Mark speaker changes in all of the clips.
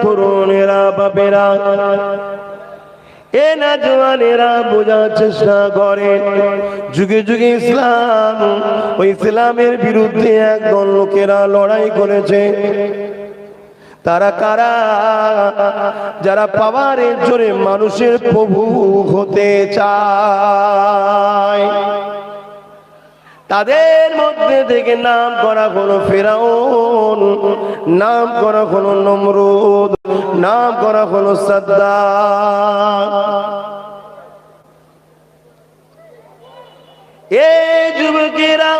Speaker 1: তরুণেরা, বাপেরা, এ না জওয়ানেরা বোঝার চেষ্টা করেন, যুগে যুগে ইসলাম, ওই ইসলামের বিরুদ্ধে একদল লোকেরা লড়াই করেছে। তারা কারা? যারা পাওয়ারের জোরে মানুষের প্রভু হতে চায়। তাদের মধ্যে থেকে নাম করা হলো ফেরাউন, নাম করা হলো নমরুদ, নাম করা হলো সাদ্দাম। এই যুবকেরা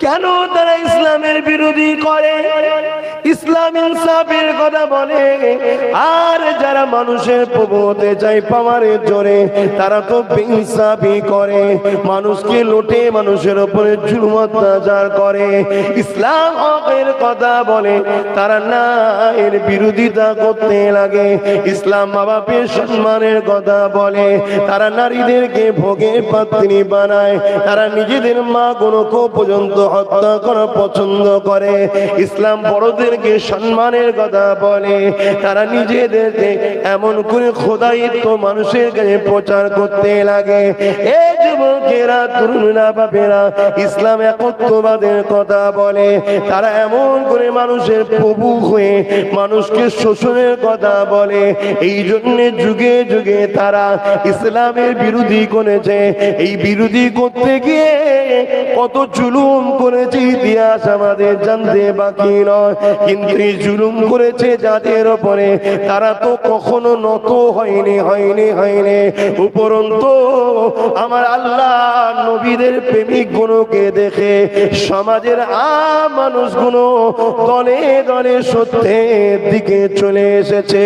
Speaker 1: কেন তারা ইসলামের বিরোধী করে, ইসলাম ইনসাফের কথা বলে, আর যারা মানুষের প্রভু হতে চায় পাওয়ারের জোরে, তারা তো বেইনসাফি করে, মানুষকে লুটে মানুষের উপরে জুলুম অত্যাচার করে। ইসলাম হকের কথা বলে, তারা না এর বিরোধিতা করতে লাগে। ইসলাম মা বাপের সম্মানের কথা বলে, তারা নারীদেরকে ভোগের পাত্রী বানায়, তারা নিজেদের মা গুলোকে পর্যন্ত হত্যা করা পছন্দ করে। ইসলাম বড়দেরকে সম্মানের কথা বলে, তারা নিজেদেরকে এমন করে খোদায়িত্ব মানুষের কাছে প্রচার করতে লাগে। এই যুবকেরা, তরুণরা, বাপেরা, ইসলাম একত্ববাদের কথা বলে, তারা এমন করে মানুষের প্রভু হয়ে মানুষকে শোষণের কথা বলে। এই জন্য যুগে যুগে তারা ইসলামের বিরোধী করেছে। এই বিরোধী করতে গিয়ে কত জুলুম করেছে ইতিহাস আমাদের জানতে বাকি নয়। কিন্তু এই জুলুম করেছে যাদের উপরে, তারা তো কখনো নত হয়নি। উপরন্তু আমার আল্লাহ নবীদের প্রেমিক গুলোকে দেখে সমাজের আম মানুষগুলো দলে দলে সত্যের দিকে চলে এসেছে।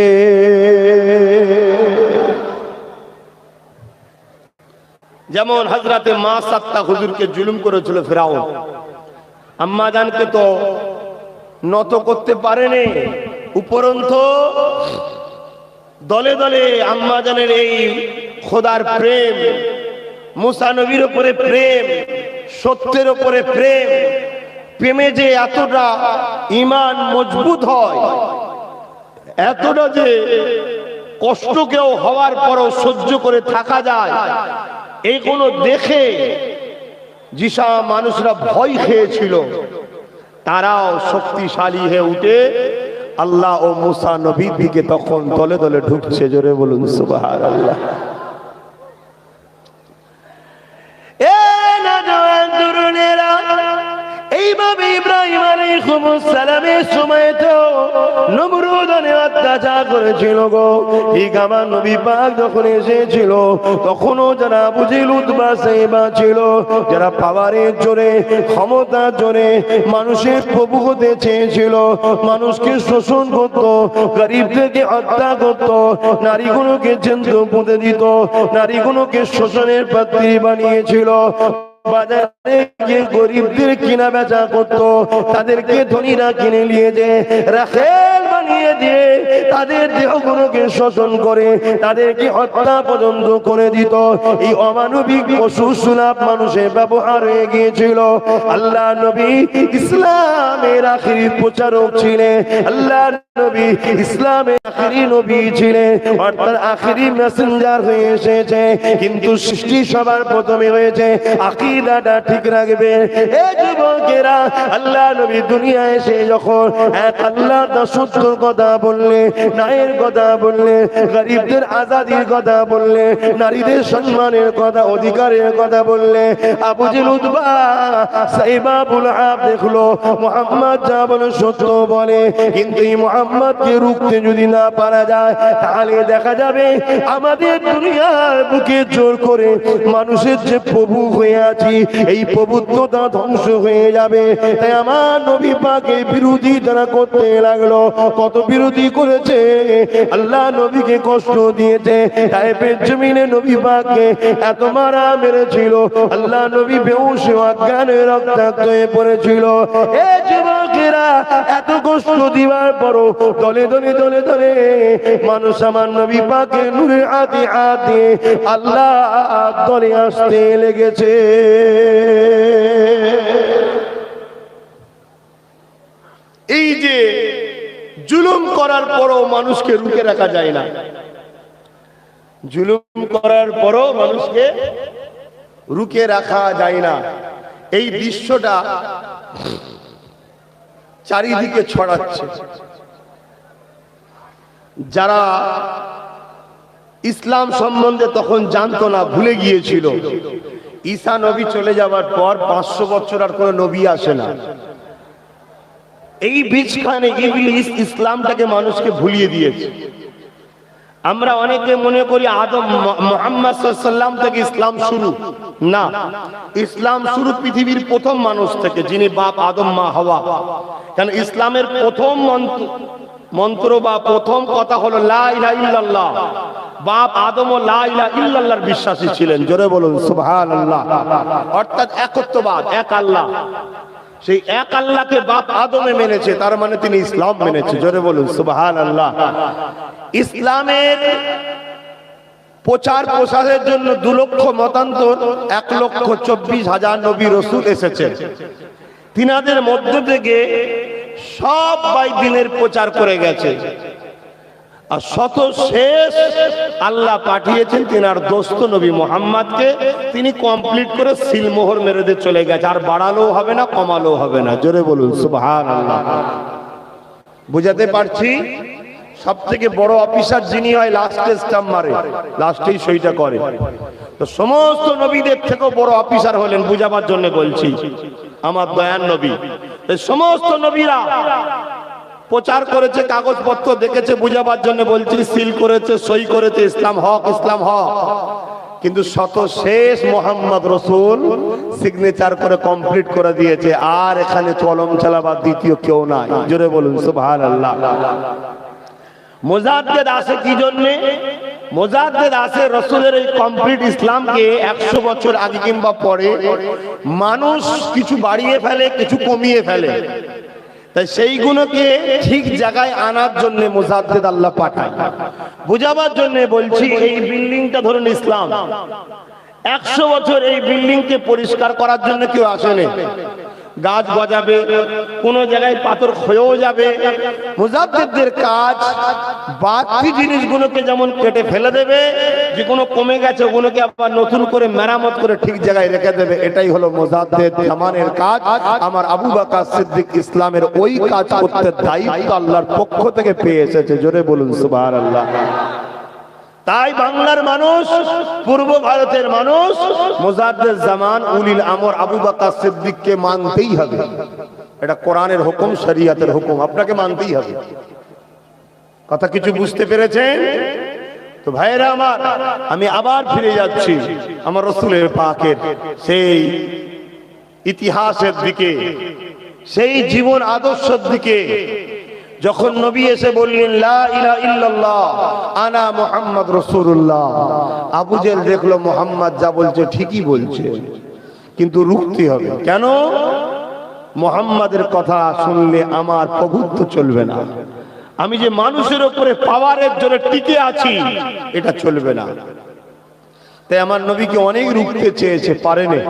Speaker 1: যেমন হযরতে মা সাত্তা হুজুরকে জুলুম করেছিল ফেরাউন, আম্মা জানকে তো নত করতে পারেনি। উপরন্তু দলে দলে আম্মা জানের এই খোদার প্রেম, মুসা নবীর উপরে প্রেম, সত্যের উপরে প্রেম, প্রেমে যে এতটা ঈমান মজবুত হয়, এতটা যে কষ্ট কেউ হওয়ার পরও সহ্য করে থাকা যায়, এই কোনো দেখে যেসব মানুষরা ভয় খেয়েছিল, তারাও শক্তিশালী হয়ে উঠে আল্লাহ ও মুসা নবীর দিকে তখন দলে দলে ঢুকছে। জোরে বলুন সুবহানাল্লাহ। এইভাবে ইব্রাহিম আলাইহিস সালামের সময় তো নমরুদ অনেক অত্যাচার করেছিল গো। ঠিক আমার নবী পাক যখন এসেছিল, তখনও যারা আবু জেহেল, উতবা, সাইবা ছিল, যারা পাওয়ারের জোরে, ক্ষমতার জোরে মানুষের প্রভু হতে চেয়েছিল, মানুষকে শোষণ করত, গরিবদেরকে হত্যা করত, নারীগুলোকে জ্যান্ত পুঁতে দিত, নারীগুলোকে শোষণের পাত্রী বানিয়েছিল, বাজারে গিয়ে গরিবদের কিনা বেচা করতো, তাদেরকে ধনীরা কিনে নিয়ে যে রাখেল বানিয়ে দিয়ে তাদের দেহগুলোকে শোষণ করে তাদেরকে হত্যা পর্যন্ত করে দিত। এই অমানবিক পশু সুলভ মানুষের ব্যবহার হয়ে গিয়েছিল। আল্লাহ নবী ইসলামের আখিরি প্রচারক ছিলেন, আল্লাহ নবী ইসলামের আখিরি নবী ছিলেন, অর্থাৎ আখিরি মেসেঞ্জার হয়ে এসেছে। কিন্তু সৃষ্টি সবার প্রথমে হয়েছে, আকীদাটা ঠিক রাখবে। এই যুবকেরা, আল্লাহ নবী দুনিয়ায় এসে যখন এক আল্লাহ তার সত্য কথা বললে, ন্যায়ের কথা বললে, গরিবদের আজাদির কথা বললে, নারীদের সম্মানের কথা, অধিকারের কথা বললে, আবু জেহেল, উতবা, সাইবা, আবুল আহাব দেখলো মুহাম্মদ যা বলে সত্য বলে, কিন্তু এই মুহাম্মদকে রুখতে যদি না পারা যায়, তাহলে দেখা যাবে আমাদের দুনিয়ার বুকে জোর করে মানুষের যে প্রভু হয়ে আছি, এই প্রভুত্বটা ধ্বংস হয়ে যাবে। তাই আমার নবী পাকের বিরোধী যারা করতে লাগলো, কত বিরোধী করেছে, আল্লাহ নবীকে কষ্ট দিয়েছে, তাইফের জমিনে নবী পাককে এত মারা মেরেছিল, আল্লাহ নবী বেহুশ অজ্ঞানে রক্তাক্ত হয়ে পড়েছিল। এই যুবকেরা, এত কষ্ট দিবার পরও দলে দলে দলে দলে মানুষ আমার নবী পাকের নূরের হাতে হাত দিয়ে আল্লাহ দলে আসতে লেগেছে। এই যে জুলুম করার পরও মানুষকে রুখে রাখা যায় না, জুলুম করার পরও মানুষকে রুখে রাখা যায় না। এই দৃশ্যটা চারিদিকে ছড়াচ্ছে। যারা ইসলাম সম্বন্ধে তখন জানতো না, ভুলে গিয়েছিল, ঈসা নবী চলে যাওয়ার পর 500 বছর আর কোনো নবী আসে না। এই বীজখানে ইবলিস ইসলামটাকে মানুষকে ভুলিয়ে দিয়েছে। আমরা অনেকে মনে করি আদম মুহাম্মদ সাল্লাল্লাহু আলাইহি ওয়াসাল্লাম থেকে ইসলাম শুরু, না, ইসলাম শুরু পৃথিবীর প্রথম মানুষ থেকে, যিনি বাপ আদম মা হাওয়া। কারণ ইসলামের প্রথম মন্ত্র বা প্রথম কথা হলো লা ইলাহা ইল্লাল্লাহ। বাপ আদম ও লা ইলাহা ইল্লাল্লাহর বিশ্বাসী ছিলেন, জোরে বলুন সুবহানাল্লাহ। অর্থাৎ একত্ববাদ, এক আল্লাহ। সেই এক আল্লাহকে বাপ আদমে মেনেছে, তার মানে তিনি ইসলাম মেনেছে, জোরে বলুন সুবহানাল্লাহ। ইসলামের প্রচার প্রসারের জন্য 2 লক্ষ মতান্তর 1,24,000 নবী রাসূল এসেছে। তিনাদের মধ্য থেকে সবাই দ্বীনের প্রচার করে গেছে, আর শেষ আল্লাহ পাঠিয়েছেন তিনার দোস্ত নবী মুহাম্মদকে। তিনি কমপ্লিট করে সিলমোহর মেরে দিয়ে চলে গেছে, আর বাড়ালেও হবে না, কমালেও হবে না, জোরে বলুন সুবহানাল্লাহ। বুঝাতে পারছি? সব থেকে বড় অফিসার যিনি হয় লাস্টে স্টাম্প মারে, লাস্টেই সইটা করে। তো সমস্ত নবীদের থেকেও বড় অফিসার হলেন, বুঝাবার জন্য বলছি, আমার দয়ার নবী। সমস্ত নবীরা প্রচার করেছে, কাগজপত্র দেখেছে, বুঝাবার জন্য বলছি, সিল করেছে, সই করেছে, ইসলাম হক, ইসলাম হক। কিন্তু শেষ মোহাম্মদ রসুল সিগনেচার করে কমপ্লিট করে দিয়েছে, আর এখানে কলম চালাবার দ্বিতীয় কেউ নাই, জোরে বলুন সুবহানাল্লাহ। মুজাদ্দিদ আসে কি জন্য? মুজাদ্দিদ আসে রসুলের এই কমপ্লিট ইসলামকে 100 বছর আগে কিংবা পরে মানুষ কিছু বাড়িয়ে ফেলে, কিছু কমিয়ে ফেলে, তাই সেইগুলোকে ঠিক জায়গায় আনার জন্য মুজাদ্দিদ আল্লাহ পাঠায়। বুঝাবার জন্য বলছি, এই বিল্ডিংটা ধরুন ইসলাম, 100 বছর এই বিল্ডিংকে পরিষ্কার করার জন্য কেউ আসেনি। গাছ গজাবে, কোন জায়গায় পাথর ক্ষয়েও যাবে। মুজাদ্দিদের কাজ বাকি জিনিসগুলোকে যেমন কেটে ফেলে দেবে, যেগুলো কমে গেছে ওগুলোকে আবার নতুন করে মেরামত করে ঠিক জায়গায় রেখে দেবে। এটাই হলো মুজাদ্দিদ জামানের কাজ। আমার আবু বকর সিদ্দিক ইসলামের ওই কাজ করতে দায়িত্ব আল্লাহর পক্ষ থেকে পেয়ে এসেছে, জোরে বলুন সুবহানাল্লাহ। তাই বাংলার মানুষ, পূর্ব ভারতের মানুষ মুজাদ্দিদ জামান উলিল আমর আবু বকর সিদ্দিককে মানতেই হবে। এটা কোরআনের হুকুম, শরীয়তের হুকুম, আপনাকে মানতেই হবে। কথা কিছু বুঝতে পেরেছেন তো ভাইরা আমার? আমি আবার ফিরে যাচ্ছি আমার রাসূলের পাকের সেই ইতিহাসের দিকে, সেই জীবন আদর্শের দিকে। যখন নবী এসে বললেন লা ইলাহা ইল্লাল্লাহ আনা মুহাম্মদ রাসূলুল্লাহ, আবু জেহেল দেখলো মুহাম্মদ যা বলছে ঠিকই বলছে, কিন্তু রুখতে হবে। কেন? মুহাম্মাদের কথা শুনলে আমার প্রভুত্ব চলবে না, আমি যে মানুষের উপরে পাওয়ারের জন্য টিকে আছি এটা চলবে না। তাই আমার নবীকে অনেক রুখতে চেয়েছে, পারেনি।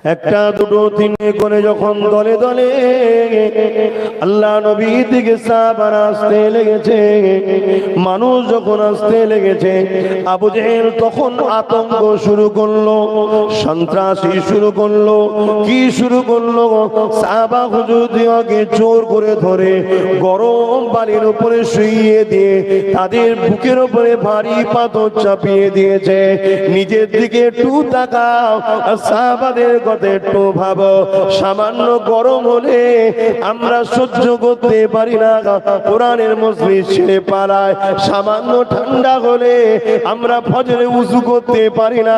Speaker 1: একটা দুটো তিনে করে যখন দলে দলে আল্লাহ নবীর দিকে সাহাবারা আসতে লেগেছে, মানুষ যখন আসতে লেগেছে, আবু জেহেল তখন আতঙ্ক শুরু করলো, সন্ত্রাসী শুরু করলো। কি শুরু করলো? সাহাবা হুজুরদিওকে জোর করে ধরে গরম বালির উপরে শুইয়ে দিয়ে তাদের বুকের উপরে ভারী পাথর চাপিয়ে দিয়েছে। নিজের দিকে একটু তাকাও, সাহাবাদের একটু ভাবো, সামান্য গরম হলে আমরা সহ্য করতে পারি না, কোরআনের মজলিস ছেড়ে পালায়। সামান্য ঠান্ডা হলে আমরা ফজরে ওযু করতে পারি না,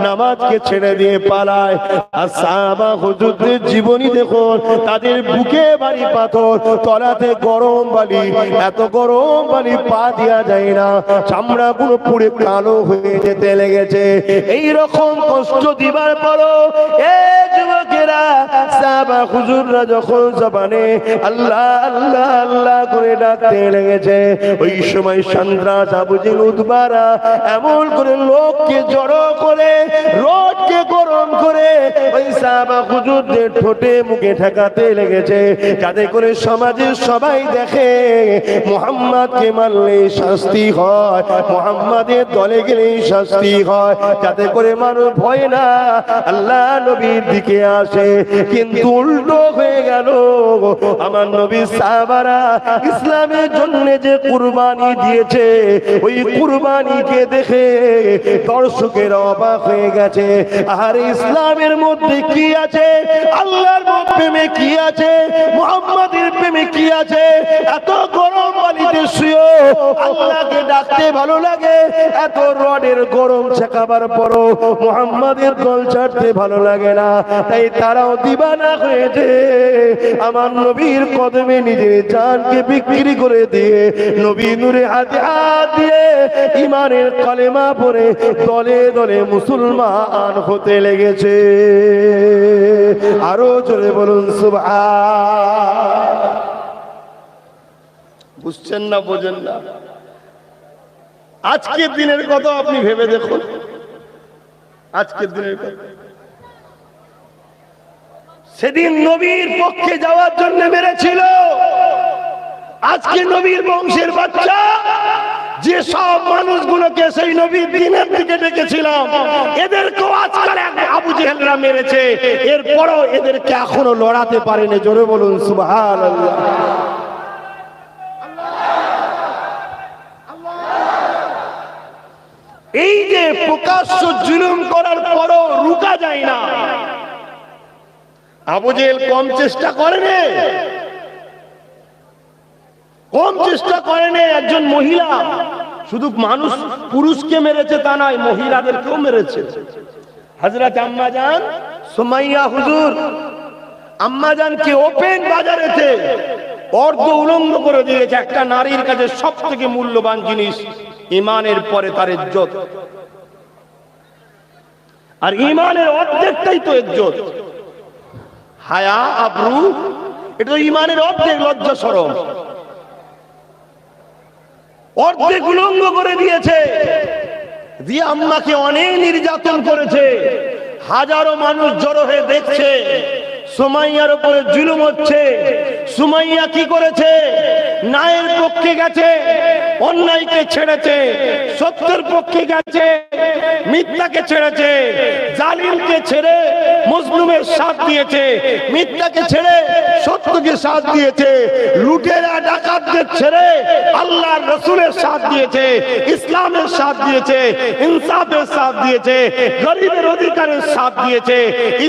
Speaker 1: নামাজকে ছেড়ে দিয়ে পালায়। আর সাহাবা হুজুরদের জীবনী দেখো, তাদের বুকে ভারী পাথর, তলাতে গরম বালি, এত গরম বালি পা দেওয়া যায় না, চামড়া গুলো পুড়ে কালো হয়ে যেতে লেগেছে। এই রকম কষ্ট দিবার পরও যুবকেরা সাহাবা হুজুররা যখন জবানে আল্লাহ আল্লাহ আল্লাহ করে ডাকতে লেগেছে, ওই সময় সন্ত্রাস আবু জেহেল উতবারা এমন করে লোককে জড়ো করে রোদকে গরম করে ওই সাহাবা হুজুরদের ঠোঁটে মুখে ঠেকাতে লেগেছে, যাতে করে সমাজের সবাই দেখে মুহাম্মদকে মানলে শাস্তি হয়, মুহাম্মাদের দলে গেলে শাস্তি হয়, যাতে করে মানুষ ভয় না আল্লাহ নবীর দিকে আসে। কিন্তু উল্টো হয়ে গেল। আমার নবী সাহাবারা ইসলামের জন্য যে কুরবানি দিয়েছে, ওই কুরবানিকে দেখে দর্শকেরা অবাক হয়ে গেছে। আর ইসলামের মধ্যে কি আছে, আল্লাহর প্রেমে কি আছে, মুহাম্মাদের প্রেমে কি আছে? এত গরম পানিতে শুয়ে আল্লাহকে ডাকতে ভালো লাগে, এত রডের গরম ছেকাবার পরও মুহাম্মাদের দল ছাড়তে ভালো লাগে না। তাই তারাও দিবানা হয়েছে, আমার নবীর কদমে নিজের জানকে বিক্রি করে দিয়ে নবী নূরে হাতে হাত দিয়ে ইমানের কালেমা পড়ে দলে দলে মুসলমান হতে লেগেছে। আরো জোরে বলুন সুবহান। বুঝছেন না, বোঝেন না? আজকের দিনের কথা আপনি ভেবে দেখুন, আজকের দিনের কথা। সেদিন নবীর পক্ষে যাওয়ার জন্য মেরেছিল, আজকে নবীর বংশের বাচ্চা যে সব মানুষগুলোকে সেই নবীর দিনের দিকে ডেকেছিলাম, এদেরকেও আজকাল আবু জেহেলরা মেরেছে, এরপরও এদেরকে এখনো লড়াতে পারেনি। জোরে বলুন সুবহানাল্লাহ। এই যে প্রকাশ্য জুলুম করার পরও রুকা যায় না, আবু জেহেল কম চেষ্টা করেনি, কম চেষ্টা করেনি। একজন মহিলা শুধু মানুষ পুরুষকে মেরেছে তা নয়, মহিলাদেরকেও মেরেছে। হযরত আম্মা জান সুমাইয়া হুজুর আম্মা জানকে ওপেন বাজারেতে অর্ধ উলঙ্গ করে দিয়েছে। একটা নারীর কাছে সব থেকে মূল্যবান জিনিস ঈমানের পরে তার ইজ্জত, আর ঈমানের অর্ধেকটাই তো ইজ্জত। হায়া আবরু এটা তো ঈমানের অর্ধেক, লজ্জা শরম অর্ধেক উলঙ্গ করে দিয়েছে, দিয়ে আম্মাকে অনেক নির্যাতন করেছে। হাজারো মানুষ জড়ো হয়ে দেখছে সুমাইয়ার উপরে জুলুম হচ্ছে। সুমাইয়া কি করেছে? ন্যায়ের পক্ষে গেছে, অন্যায়কে ছেড়েছে, সত্যের পক্ষে গেছে, মিথ্যাকে ছেড়েছে, জালিমকে ছেড়ে মজলুমের সাথ দিয়েছে, মিথ্যাকে ছেড়ে সত্যকে সাথ দিয়েছে, লুটেরা ডাকাতদের ছেড়ে আল্লাহর রাসূলের সাথ দিয়েছে, ইসলামের সাথ দিয়েছে, ইনসাফের সাথ দিয়েছে, গরিবের অধিকারের সাথ দিয়েছে।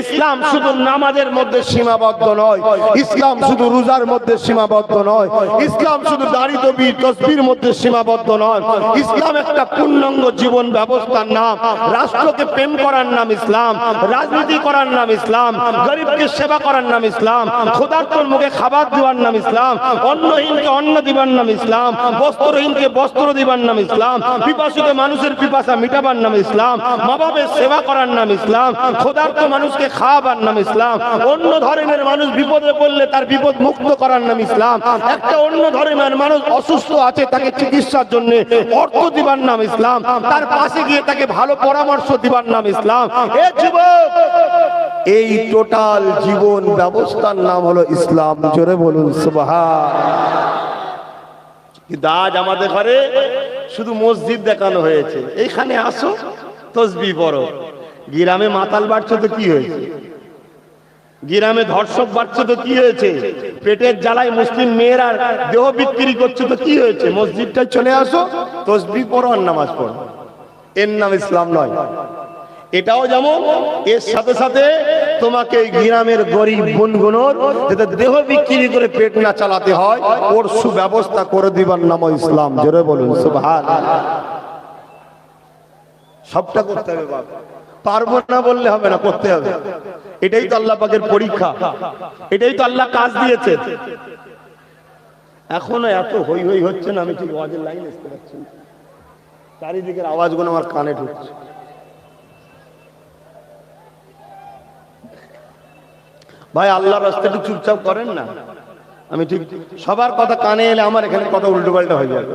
Speaker 1: ইসলাম শুধু নামাজের মধ্যে সীমাবদ্ধ নয়, ইসলাম শুধু রোজার মধ্যে সীমাবদ্ধ নয়, ইসলাম শুধু দাড়ি টুপি তাসবিহর মধ্যে সীমাবদ্ধ নয়। ইসলাম একটা পূর্ণাঙ্গ জীবন ব্যবস্থার নাম। রাষ্ট্রকে প্রেম করার নাম ইসলাম, রাজনীতি করার নাম ইসলাম, গরিবকে সেবা করার নাম ইসলাম, ক্ষুধার্তর মুখে খাবার দেওয়ার নাম ইসলাম, অন্নহীনকে অন্ন দিবার নাম ইসলাম, বস্ত্রহীনকে বস্ত্র দিবার নাম ইসলাম, পিপাসুকে মানুষের পিপাসা মিটাবার নাম ইসলাম, মা বাবার সেবা করার নাম ইসলাম, ক্ষুধার্ত মানুষকে খাওয়াবার নাম ইসলাম, অন্য ধর্মের মানুষ বিপদে পড়লে তার বিপদ মুক্ত করার নাম ইসলাম, একটা অন্য ধর্মের মানুষ অসুস্থ আছে তাকে চিকিৎসার জন্য অর্থ দিবার নাম ইসলাম, তার পাশে গিয়ে তাকে ভালো পরামর্শ দিবার নাম ইসলাম। এ যুবক, এই টোটাল জীবন ব্যবস্থার নাম হলো ইসলাম। জোরে বলুন সুবহান। কিন্তু আজ আমাদের ঘরে শুধু মসজিদ দেখানো হয়েছে, এইখানে আসো তাসবিহ পড়ো। গ্রামে মাতাল বাড়ছে তো কি হয়েছে? গ্রামে ধর্ষক বাড়ছে তো কি হয়েছে? পেটের জ্বালায় মুসলিম মেয়েরা দেহ বিক্রি করছে তো কি হয়েছে? মসজিদটায় চলে আসো, তাসবিহ পড়ো আর নামাজ পড়ো। এর নাম ইসলাম নয়। এটাও যেমন, এর সাথে সাথে তোমাকে গ্রামের গরিব বোনগুলোর যাতে দেহ বিক্রি করে পেট না চালাতে হয়, ওর সুব্যবস্থা করে দিবার নাম ইসলাম। জোরে বলুন সুবহানাল্লাহ। সবটা করতে হবে বাবা, পারবো না বললে হবে না, করতে হবে। এটাই তো আল্লাহ পাকের পরীক্ষা, এটাই তো আল্লাহ কাজ দিয়েছে। এখনো এত হই হই হচ্ছে না, আমি ঠিক ওয়াজের লাইন আসতে পারছি না, চারিদিকের আওয়াজগুলো আমার কানে ঢুকছে। ভাই আল্লাহর রাস্তায় একটু চুপচাপ করেন না। আমি ঠিক সবার কথা কানে এলে আমার এখানে কথা উল্টো পাল্টা হয়ে যাবে।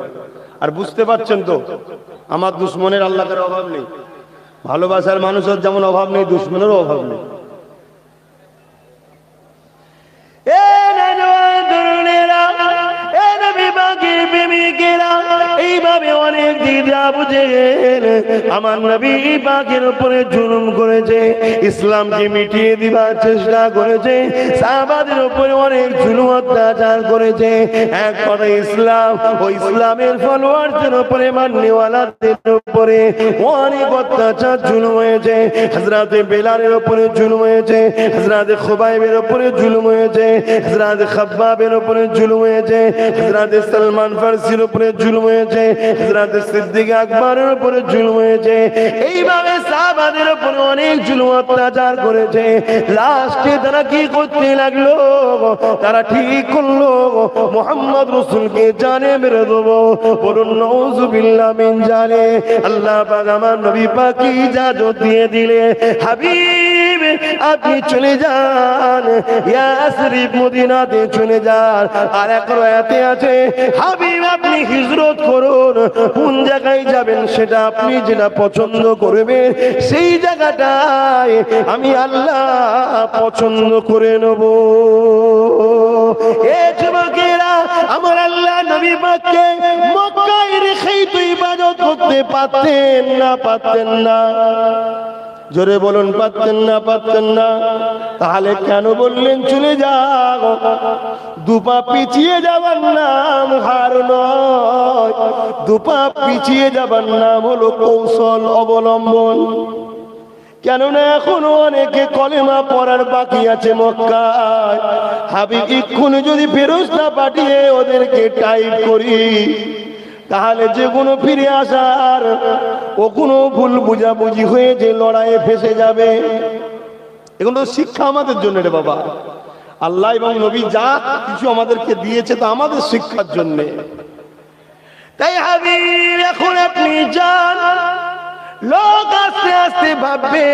Speaker 1: আর বুঝতে পারছেন তো আমার দুশ্মনের আল্লাহর অভাব নেই, ভালোবাসার মানুষের যেমন অভাব নেই, দুশ্মনেরও অভাব নেই। এইভাবে অনেক দিদা বুঝে আমার নবী পাকের উপরে জুলুম করেছে, ইসলামকে মিটিয়ে দিবার চেষ্টা করেছে, সাহাবাদের উপরে অনেক জুলুম অত্যাচার করেছে। এক কথা ইসলাম ও ইসলামের ফলোয়ারদের উপরে মাননেওয়ালাদের উপরে অনেক অত্যাচার জুলুম হয়েছে। হযরতে বেলালের উপরে জুলুম হয়েছে, হযরতে খুবাইবের উপরে জুলুম হয়েছে, হযরতে খাব্বাবের উপরে জুলুম হয়েছে, হযরতে সালমান ফারসির উপরে জুলুম হয়েছে, হযরতে সিদ্দিক আকবরের উপরে জুলুম হয়েছে। এইভাবে সাহাবাদের উপরে অনেক জুলুম অত্যাচার করেছে। লাস্টে তারা কি করতে লাগলো? তারা ঠিক করলো মুহাম্মদ রাসূলকে জানে মেরে দেবো। বলুন নাউযুবিল্লাহ মিন জানে। আল্লাহ পাক আমার নবী পাককে ইজাজত দিয়ে দিলে, হাবিব আপনি চলে যান, ইয়াসরিব মদিনাতে চলে যান। আর এক রাতে আছে, হাবিব আপনি হিজরত করুন, কোন জায়গায় যাবেন সেটা আপনি যেটা পছন্দ করবেন সেই জায়গাটায় আমি আল্লাহ পছন্দ করে নেব। এ যুবকেরা, আমার আল্লাহ নবী পাককে মক্কায় রেখেই তো ইবাদত করতে পারতেন না? পারতেন না? জোরে বলুন, পারতেন না? পারতেন না? তাহলে কেন বললেন চলে যাও? দুপা পিছিয়ে যাবার নাম হার নয়, দুপা পিছিয়ে যাবার নাম হলো কৌশল অবলম্বন। কেননা এখনো অনেকে কলেমা পড়ার বাকি আছে মক্কায়। হাবিব এক্ষুনি যদি ফেরেশতা পাঠিয়ে ওদেরকে টাইপ করি, তাহলে যে কোনো ফিরে আসার ও কোনো ভুল বুঝাবুঝি হয়ে যে লড়াইয়ে ফেসে যাবে। এগুলো শিক্ষা আমাদের জন্য রে বাবা। আল্লাহ এবং নবী যা কিছু আমাদেরকে দিয়েছে তা আমাদের শিক্ষার জন্য। তাই হাবিব এখন আপনি যান, লোক আস্তে আস্তে ভাববে,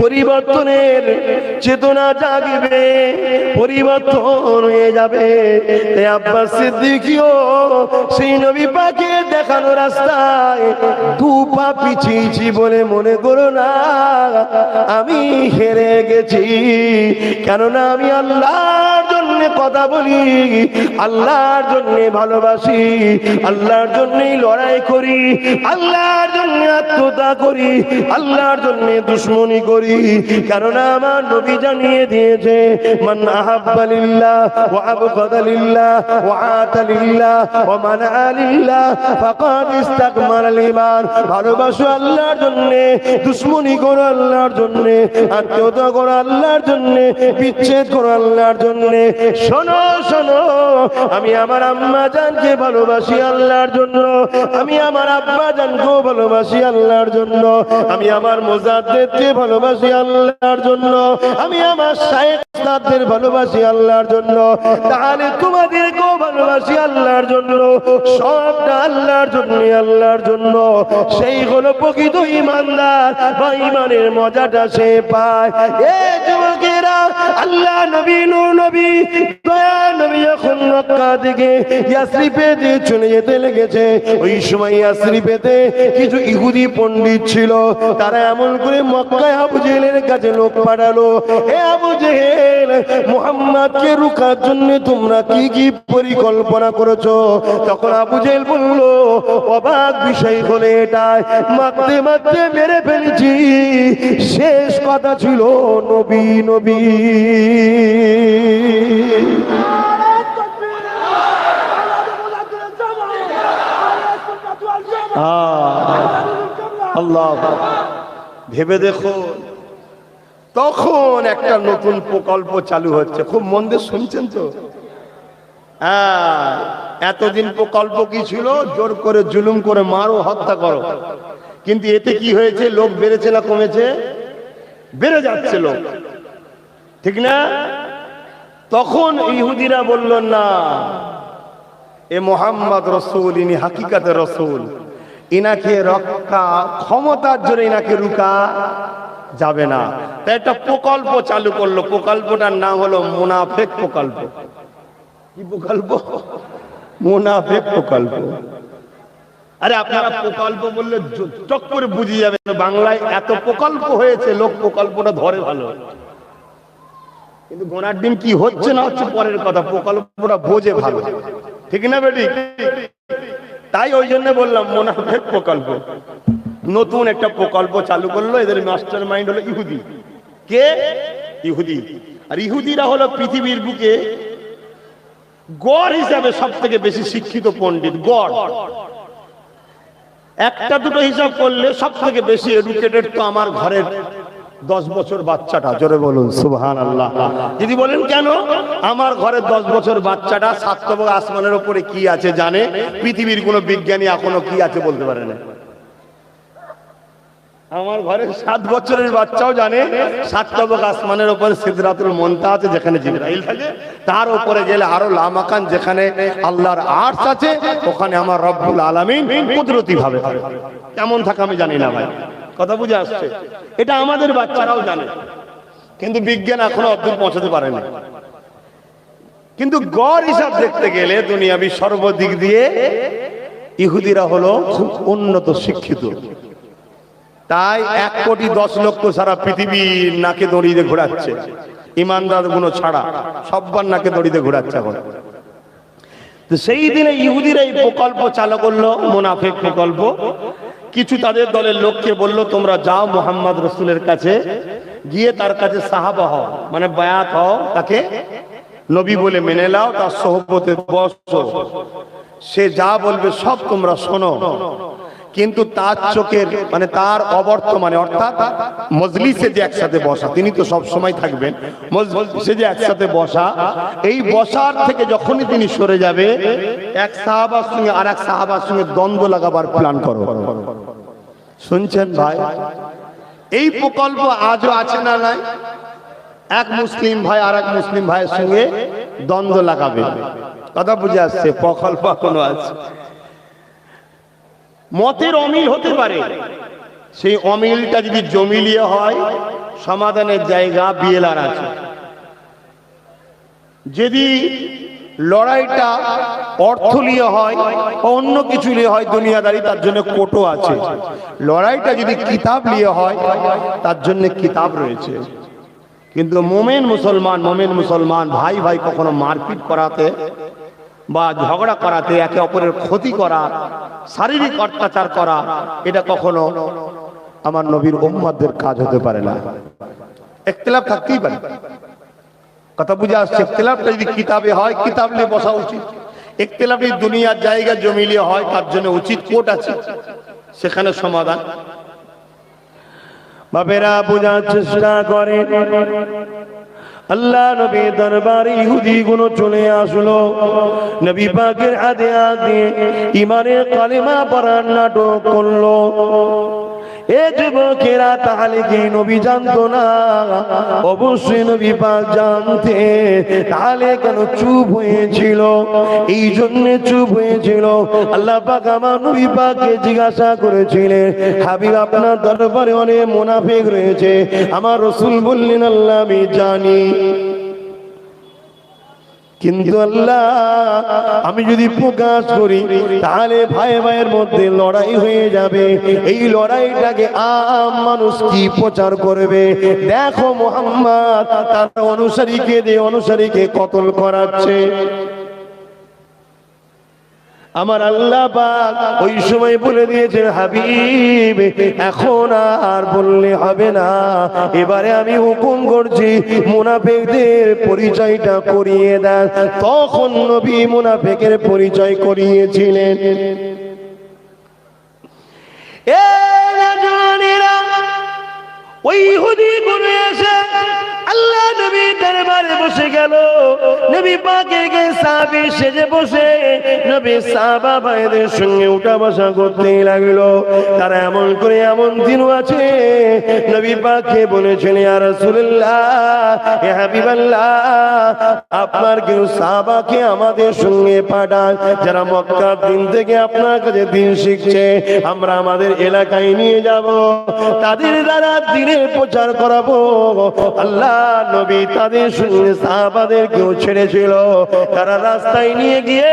Speaker 1: পরিবর্তনের চেতনা জাগবে, পরিবর্তন হয়ে যাবে। তাই আব্বাস সিদ্দিকীও সেই নবী পাকের দেখানো রাস্তায় দু পা পিছিয়েছি বলে মনে করো না আমি হেরে গেছি। কেননা আমি আল্লাহর জন্য কথা বলি, আল্লাহর জন্য ভালোবাসি, আল্লাহর জন্যই লড়াই করি, আল্লাহর জন্য আত্মতা করি, আল্লাহর জন্য দুশমনি করি। কারণ আমার নবী জানিয়ে দিয়েছে, মান আহাব্বা লিল্লাহ ওয়া আবগাদা লিল্লাহ ওয়া আতা লিল্লাহ ওয়া মানা লিল্লাহ ফাকাদ ইসতাকমালাল ঈমান। ভালোবাসো আল্লাহর জন্য, দুশমনি করো আল্লাহর জন্য, আত্মতা করো আল্লাহর জন্য, বিচ্ছেদ করো আল্লাহর জন্য। শোনো শোনো, আমি আমার আম্মা জানকে ভালোবাসি আল্লাহর জন্য, আমি আমার আব্বা জানকেও ভালোবাসি আল্লাহর জন্য, আমি আমার মুজাদ্দিদকে ভালোবাসি আল্লাহর জন্য, আমি আমার শায়েখ উস্তাদদের ভালোবাসি আল্লাহর জন্য। তাহলে তোমাদেরকেও ভালোবাসি আল্লাহর জন্য, সবটা আল্লাহর জন্য, আল্লাহর জন্য। সেই হলো প্রকৃত ঈমানদার বা ঈমানের মজাটা সে পায়। এ যুবকেরা, আল্লাহ নবী নূর নবী দয়া নবী যখন মক্কা থেকে ইয়াসরিবে চলে যেতে লেগেছে, ওই সময় ইয়াসরিবেতে কিছু ইহুদি পণ্ডিত ছিল। তারা এমন করে মক্কায় আবু জেহেলের কাছে লোক পাঠালো, হে আবু জেহেল, মুহাম্মদকে রুখার জন্য তোমরা কি কি পরিকল্পনা করেছো? তখন আবু জেহেল বলল, অবাক বিষয় হলে এটাই, মারতে মারতে মেরে ফেলেছি, শেষ কথা ছিল নবী নবী। আল্লাহ, ভেবে দেখো, তখন একটা নতুন প্রকল্প চালু হচ্ছে। খুব মন দিয়ে শুনছেন তো? এতদিন প্রকল্প কি ছিল? জোর করে জুলুম করে মারো, হত্যা করো। কিন্তু এতে কি হয়েছে? লোক বেড়েছে না কমেছে? বেড়ে যাচ্ছে লোক, ঠিক না? তখন ইহুদিরা বলল, না, এ মোহাম্মদ রসুল, ইনি হাকিকাতে রসুল, ইনাকে রক্ষা ক্ষমতার জন্য ইনাকে রুকা যাবে না। তাই একটা প্রকল্প চালু করলো, প্রকল্পটার নাম হলো মুনাফেক প্রকল্প। কি প্রকল্প? মুনাফেক প্রকল্প। আরে আপনারা প্রকল্প বললে চট করে বুঝে যাবে, বাংলায় এত প্রকল্প হয়েছে, লোক প্রকল্পটা ধরে ভালো, কিন্তু গোনার দিন কি হচ্ছে না হচ্ছে পরের কথা, প্রকল্পটা বোঝে ভালো, ঠিক না বেটি? তাই ওই জন্য বললাম মুনাফেক প্রকল্প। নতুন একটা প্রকল্প চালু করলো, এদের মাস্টার মাইন্ড হলো ইহুদি। কে? ইহুদি। আর ইহুদিরা হলো পৃথিবীর বুকে গড় হিসাবে সব থেকে বেশি শিক্ষিত পণ্ডিত। গড় একটা দুটো হিসাব করলে সব থেকে বেশি এডুকেটেড তো আমার ঘরের 10 বছর বাচ্চাটা। জোরে বলুন সুবহানাল্লাহ। যদি বলেন কেন? আমার ঘরের 10 বছর বাচ্চাটা সাততম আসমানের উপরে কি আছে জানে, পৃথিবীর কোন বিজ্ঞানী এখনো কি আছে বলতে পারে না। আমার ঘরে 7 বছরের বাচ্চাও জানে সাততম আসমানের উপরে সিদরাতুল মুনতাহা আছে, যেখানে জিবরাইল থাকে, তার উপরে গেলে আরো লামাকান, যেখানে আল্লাহর আরশ আছে, ওখানে আমার রব্বুল আলামিন কুদরতি ভাবে কেমন থাকে আমি জানি না ভাই, কথা বুঝে আসছে? এটা আমাদের বাচ্চারাও জানে, কিন্তু বিজ্ঞান এখনো অদ্ভুত পৌঁছাতে পারেনি। কিন্তু গড় হিসাব দেখতে গেলে দুনিয়াবি সর্বদিক দিয়ে ইহুদিরা হলো খুব উন্নত শিক্ষিত। তাই 1,10,00,000 সারা পৃথিবীর নাকে দড়িতে ঘোরাচ্ছে, ইমানদার গুলো ছাড়া সব্বার নাকে দড়িতে ঘোরাচ্ছে এখন। তো সেই দিনে ইহুদিরা এই প্রকল্প চালু করলো, মুনাফিক প্রকল্প। কিছু তাদের দলের লোককে বলল, তোমরা যাও মুহাম্মদ রাসূলের কাছে, গিয়ে তার কাছে সাহাবা হও, মানে বায়াত হও, তাকে নবী বলে মেনে নাও, তার সোহবতে বসো, সে যা বলবে সব তোমরা শোনো। কিন্তু তার চোখের মানে তার অবর্তমানে, অর্থাৎ মজলিসে যে একসাথে বসা, তিনি তো সব সময় থাকবেন, মজলিসে যে একসাথে বসা, এই বসার থেকে যখনই তিনি সরে যাবে, এক সাহাবার সঙ্গে আর এক সাহাবার সঙ্গে দ্বন্দ্ব লাগাবার প্ল্যান করো। শুনছেন ভাই? এই প্রকল্প আজও আছে না নাই? এক মুসলিম ভাই আর এক মুসলিম ভাইয়ের সঙ্গে দ্বন্দ্ব লাগাবে, কথা বুঝে আসছে? প্রকল্প এখনো আছে। মতের অমিল হতে পারে, সেই অমিলটা যদি জমিলিয়ে হয়, সমাধানের জায়গা বিএলআর আছে। যদি লড়াইটা অর্থ নিয়ে হয়, অন্য কিছু নিয়ে হয়, দুনিয়াদারি, তার জন্য কোর্টও আছে। লড়াইটা যদি কিতাব নিয়ে হয়, তার জন্য কিতাব রয়েছে। কিন্তু মোমেন মুসলমান ভাই ভাই কখনো মারপিট করাতে বা ঝগড়া করাতে, একে অপরের ক্ষতি করা, শারীরিক অত্যাচার করা, এটা কখনো আমার নবীর উম্মতদের কাজ হতে পারে না। ইখতিলাফ থাকতেই পারে, কথা বুঝে আসছে? ইখতিলাফটা যদি কিতাবে হয়, কিতাব নিয়ে বসা উচিত। ইখতিলাফ যদি দুনিয়ার জায়গা জমিলিয়ে হয়, তার জন্য উচিত কোর্ট আছে, সেখানে সমাধান। বাবেরা বোঝার চেষ্টা করে, আল্লাহ নবী দরবারে ইহুদি গুলো চলে আসলো, নবী পাকের হাতে হাতে ইমানের কালেমা পড়ার নাটক করলো। এ যুবকেরা, তাহলে কি নবী জানতো না? অবশ্যই নবী পাক জানতে, তাহলে কেন চুপ হয়েছিল? এই জন্য চুপ হয়েছিল। আল্লাহ পাক আমার নবী পাককে জিজ্ঞাসা করেছিলেন, হাবিব আপনার দরবারে অনেক মুনাফিক রয়েছে। আমার রাসূল বললেন, আল্লাহ আমি জানি, কিন্তু আল্লাহ আমি যদি প্রকাশ করি, তাহলে ভাই ভাইয়ের মধ্যে লড়াই হয়ে যাবে। এই লড়াইটাকে আম মানুষ কি প্রচার করবে? দেখো মুহাম্মদ তার অনুসারীকে কতল করাচ্ছে। আমার আল্লাহ পাক ওই সময় বলে দিয়েছেন, হাবিব এখন আর বললে হবে না, এবারে আমি হুকুম করছি মুনাফিকদের পরিচয়টা করিয়ে দেন। তখন নবী মুনাফিকের পরিচয় করিয়েছিলেন। ওই ইহুদি গুলো এসে আল্লাহ নবী দরবারে দরবারে বসে গেল। নবী পাকের গায়ে সাহাবী সেজে বসে নবী সাহাবা ভাইদের সঙ্গে উঠা বসা করতে লাগলো। তারা এমন করে এমন দিনও আছে নবী পাককে বলেছেন, ইয়া রাসূলুল্লাহ, ইয়া হাবিবাল্লাহ, আপনার কেউ সাহাবাকে আমাদের সঙ্গে পাঠান, যারা মক্কার দিন থেকে আপনার কাছে দিন শিখছে, আমরা আমাদের এলাকায় নিয়ে যাব, তাদের দ্বারা দিনের প্রচার করাবো। আল্লাহ নবী তাদের সঙ্গে সাহাবাদেরকেও ছেড়েছিল। তারা রাস্তায় নিয়ে গিয়ে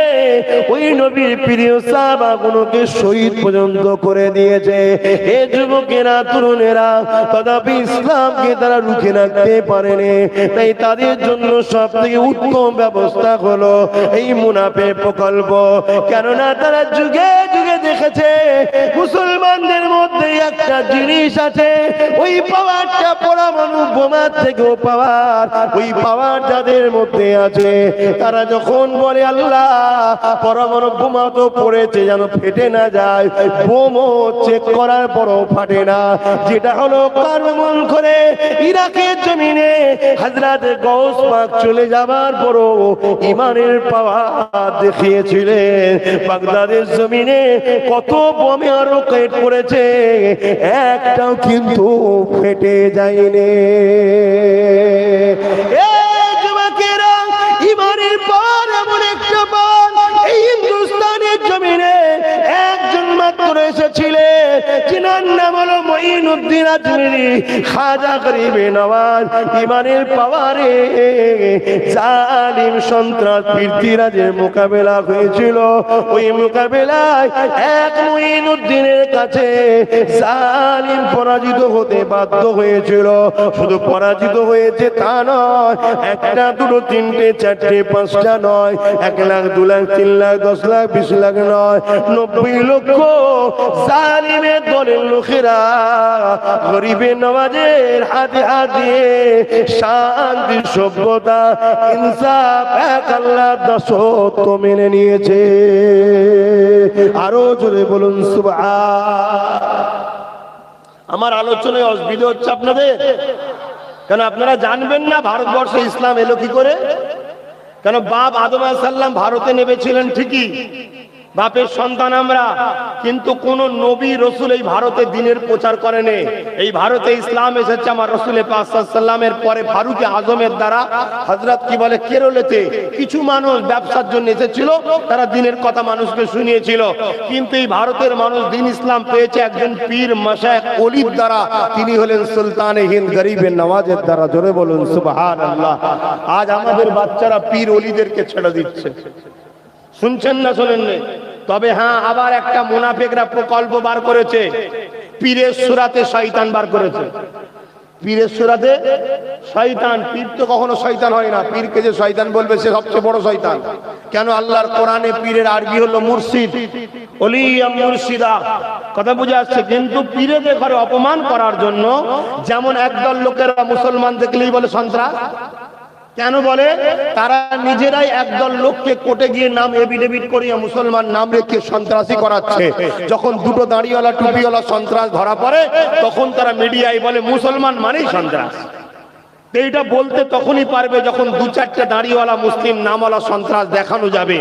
Speaker 1: ওই নবীর প্রিয় সাহাবাগুলোকে শহীদ পর্যন্ত করে দিয়েছে। এ যুবকেরা, তরুণেরা, তথাপি ইসলামকে তারা রুখে রাখতে পারেনি। তাই তাদের জন্য সব থেকে উত্তম ব্যবস্থা হলো এই মুনাফিক প্রকল্প। কেননা তারা যুগে যুগে দেখেছে মুসলমানদের মধ্যে একটা জিনিস আছে, ওই পাওয়ারটা পরমাণু বোমার থেকেও পাওয়ার। ওই পাওয়ার যাদের মধ্যে আছে, তারা যখন বলে আল্লাহ পরমাণু বোমা তো পড়েছে যেন ফেটে না যায়, বোমও চেক করার পরও ফাটে না। যেটা হলো কারমন করে ইরাকের জমিনে হযরত গাউস পাক চলে যাবার পরও ইমানের পাওয়ার দেখিয়েছিলেন। বাগদাদের জমিনে কত বোমে আরো রকেট পড়েছে, একটাও কিন্তু ফেটে যায়নি। যুবকেরা, ইমানের পাওয়ার এমন একটা পাওয়ার এই হিন্দুস্তানের জমিনে একজন মাত্র এসেছিলেন, যিনার নাম হলো মঈনুদ্দিন আজমিরি, খাজা গরিবে নওয়াজ। ইমানের পাওয়ারে জালিম সন্ত্রাস পৃথ্বীরাজের মোকাবেলা হয়েছিল। ওই মোকাবেলায় এক মঈনুদ্দিনের কাছে জালিম পরাজিত হতে বাধ্য হয়েছিল। শুধু পরাজিত হয়েছে তা নয়, একটা, দুটো, তিনটে, চারটে, পাঁচটা নয়, 1 লাখ, 2 লাখ, 3 লাখ, 10 লাখ, 20 লাখ নয়, 90 লক্ষ জালিমের দলের লোকেরা গরিবে নওয়াজের হাতে হাত দিয়ে শান্তি, সভ্যতা, ইনসাফ, এক আল্লাহর দাসত্ব মেনে নিয়েছে। আরো জোরে বলুন সুবহান। আমার আলোচনায় অসুবিধা হচ্ছে আপনাদের? কেন আপনারা জানবেন না ভারতবর্ষে ইসলাম এলো কি করে? কেন বাপ আদম আলাইহিস সালাম ভারতে নেমেছিলেন ঠিকই, বাপের সন্তান আমরা, কিন্তু কোন নবী রসুল এই ভারতে দ্বীনের প্রচার করেনি। এই ভারতে ইসলাম এসেছে আমার রসুল পাক সাল্লাল্লাহু আলাইহি ওয়াসাল্লামের পরে ফারুক আজমের দ্বারা। হযরত কি বলে কেরলেতে কিছু মানুষ ব্যবসার জন্য এসেছিল, তারা দ্বীনের কথা মানুষকে শুনিয়েছিল। কিন্তু এই ভারতের মানুষ দ্বীন ইসলাম পেয়েছে একজন পীর মাশায়েখ ওলির দ্বারা, তিনি হলেন সুলতানে হিন্দ গরিবে নওয়াজের দ্বারা। জোরে বলুন সুবহানাল্লাহ। আজ আমাদের বাচ্চারা পীর ওলিদেরকে ছেড়ে দিচ্ছে, শুনছেন না শোনেন না? তবে হ্যাঁ, আবার একটা মুনাফিকরা প্রকল্প বার করেছে, পীরের সূরাতে শয়তান বার করেছে। পীরের সূরাতে শয়তান। পীর তো কখনো শয়তান হয় না, পীরকে যে শয়তান বলবে সে সবচেয়ে বড় শয়তান। কেন? আল্লাহর কোরআনে পীরের আরবি হলো মুর্শিদ, ওলিয়া মুর্শিদা। কথা বুঝে আসছে? কিন্তু পীরেদের ঘরে অপমান করার জন্য যেমন একদল লোকেরা মুসলমান দেখলেই বলে সন্ত্রাস। কেন বলে? তারা নিজেরাই একদল লোককে কোর্টে গিয়ে নাম এফিডেভিট করিয়ে মুসলমান নাম রেখে সন্ত্রাসী করাচ্ছে। যখন দুটো দাড়িওয়ালা টুপিওয়ালা সন্ত্রাস ধরা পড়ে, তখন তারা মিডিয়ায় বলে মুসলমান মানেই সন্ত্রাস। এইটা বলতে তখনই পারবে যখন 2-4টে দাড়িওয়ালা মুসলিম নামওয়ালা সন্ত্রাস দেখানো যাবে।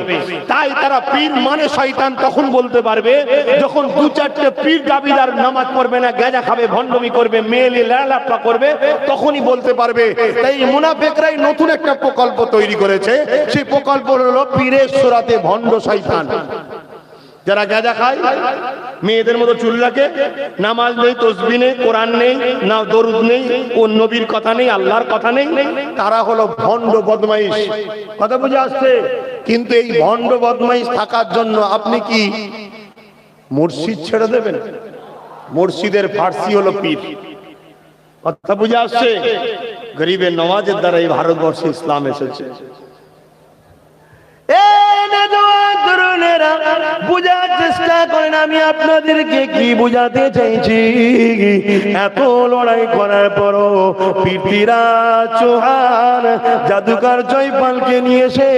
Speaker 1: তাই তারা পীর মানে শয়তান তখন বলতে পারবে যখন 2-4টে পীর দাবিদার নামাজ পড়বে না, গাঁজা খাবে, ভণ্ডামি করবে, মেয়েলি লালাপা করবে, তখনই বলতে পারবে। তাই মুনাফিকরাই নতুন একটা প্রকল্প তৈরি করেছে। সেই প্রকল্প হলো পীরের সূরাতে ভণ্ড শয়তান। যারা গাঁজা খায়, মেয়েদের মতো চুল রাখে, নামাজ নেই, তসবিহ নেই, কোরআন নেই, না দরুদ নেই, ও নবীর কথা নেই, আল্লাহর কথা নেই, তারা হলো ভণ্ড বদমাইশ। কথা বুঝে আসছে? কিন্তু এই ভণ্ড বদমাইশ থাকার জন্য আপনি কি মুর্শিদ ছেড়ে দেবেন? মুর্শিদের ফার্সি হলো পীর। কথা বুঝে আসছে? গরিবে নওয়াজের দ্বারা এই ভারতবর্ষে ইসলাম এসেছে। বুঝার চেষ্টা করেন আমি আপনাদেরকে কি বুঝাতে চাইছি। এত লড়াই করার পরও পৃথ্বীরাজ চৌহান জাদুকর জয়পালকে নিয়ে এসে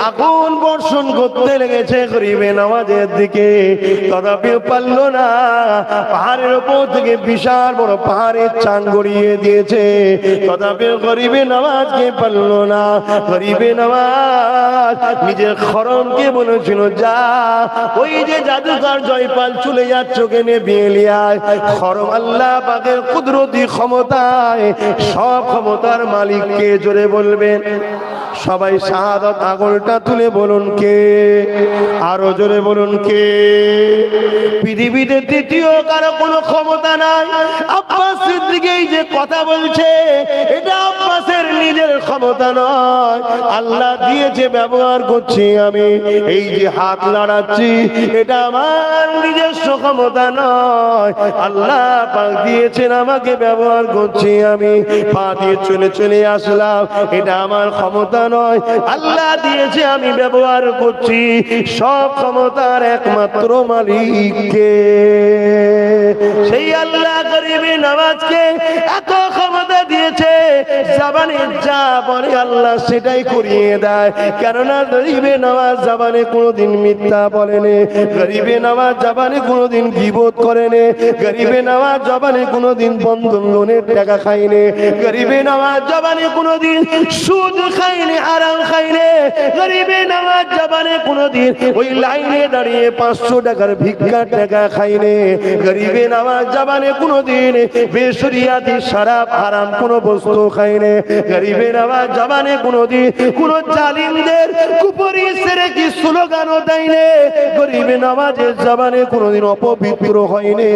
Speaker 1: আগুন বর্ষণ করতে লেগেছে গরিবে নওয়াজের দিকে, তথাপিও পারল না। পাহাড়ের উপর থেকে বিশাল বড় পাহাড়ের চাং গড়িয়ে দিয়েছে, তথাপিও গরিবে নওয়াজকে পারল না। গরিবে নওয়াজ নিজের খরমকে বলেছিল, যা ওই যে জাদুকর জয়পাল চলে যাচ্ছ কেনে বিয়েলিয়ায়। খরম আল্লাহ পাকের কুদরতি ক্ষমতায়, সব ক্ষমতার মালিককে জোরে বলবেন সবাই। শাহাদাত আঙুলটা তুলে বলুন কে, আরো জোরে বলুন কে। পৃথিবীতে তৃতীয় কারো কোনো ক্ষমতা নাই। আব্বাস সিদ্দিক এই যে কথা বলছে, এটা আব্বাসের নিজের ক্ষমতা নয়, আল্লাহ দিয়েছে, ব্যবহার করছি আমি। এই যে হাত নাড়াচ্ছি, এটা আমার নিজস্ব ক্ষমতা নয়, আল্লাহ পাক দিয়েছেন আমাকে, ব্যবহার করছি আমি। পা দিয়ে চলে চলে আসলাম, এটা আমার ক্ষমতা নয়, আল্লাহ দিয়েছে, আমি ব্যবহার করছি। সব ক্ষমতার একমাত্র মালিককে, সেই আল্লাহ গরিবে নওয়াজকে এত ক্ষমতা দিয়েছে, জাবানে যা বলে আল্লাহ সেটাই করিয়ে দেয়। কেননা গরিবে নওয়াজ জাবানে কোনোদিন মিথ্যা বলেনি, গরিবে নওয়াজ জাবানে কোনোদিন গীবত করেনি, গরিবে নওয়াজ জবানে কোনোদিন বন্ধন লোনের টাকা খাইনি, গরিবে নওয়াজ জবানে কোনোদিন সুদ খাইনি, আরাম খাইনি, গরিবে নওয়াজ জবানে কোনোদিন ওই লাইনে দাঁড়িয়ে 500 টাকার ভিক্ষার টাকা খাইনি, গরিবে নওয়াজ জবানে কোনোদিন বেশরিয়াতি শরাব হারাম কোনো বস্তু খাইনি, গরিবে নওয়াজ জবানে কোনোদিন কোন জালিমদের কুপুরি সেরে কি স্লোগানও দেয়নি, গরিবে নওয়াজের জবানে কোনোদিন অপবিত্র হয়নি।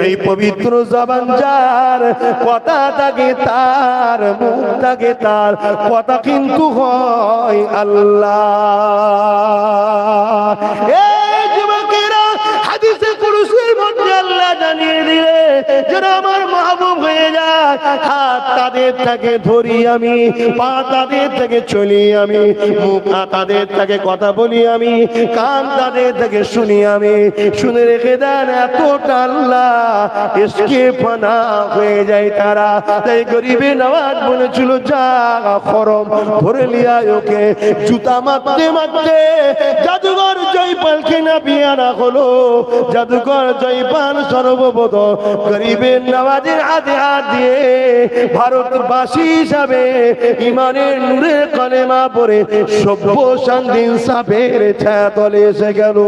Speaker 1: এই পবিত্র জবান যার, কথা থাকে তার, মুখ থাকে তার, কথা কিন্তু হয় আল্লাহ। এই যুবকেরা, হাদিসে কুরসির মধ্যে আল্লাহ জানিয়ে দিলে যারা আমার মাহবুব হয়ে যায়, হাত তাদের থেকে ধরি আমি, পা তাদের থেকে চলি আমি, মুখ তাদের থেকে কথা বলি আমি, কান তাদের থেকে শুনি আমি। শুনে রেখে দেন, এতটা আল্লাহ এসকে ফানা হয়ে যায় তারা। তাই গরিবে নওয়াজ বলেছিল, যা খরম ধরে লিয়া ওকে। জুতা মারতে মারতে জাদুঘর জয়পালকে না বিয়ানা হলো। জাদুঘর জয়পাল সর্বপ্রথম গরিবে নওয়াজের হাতে হাত দিয়ে ভারতবাসী হিসাবে ইমানের নূরের কলেমা পড়ে সভ্য শান্তি ইনসাফের ছায়া তলে এসে গেল।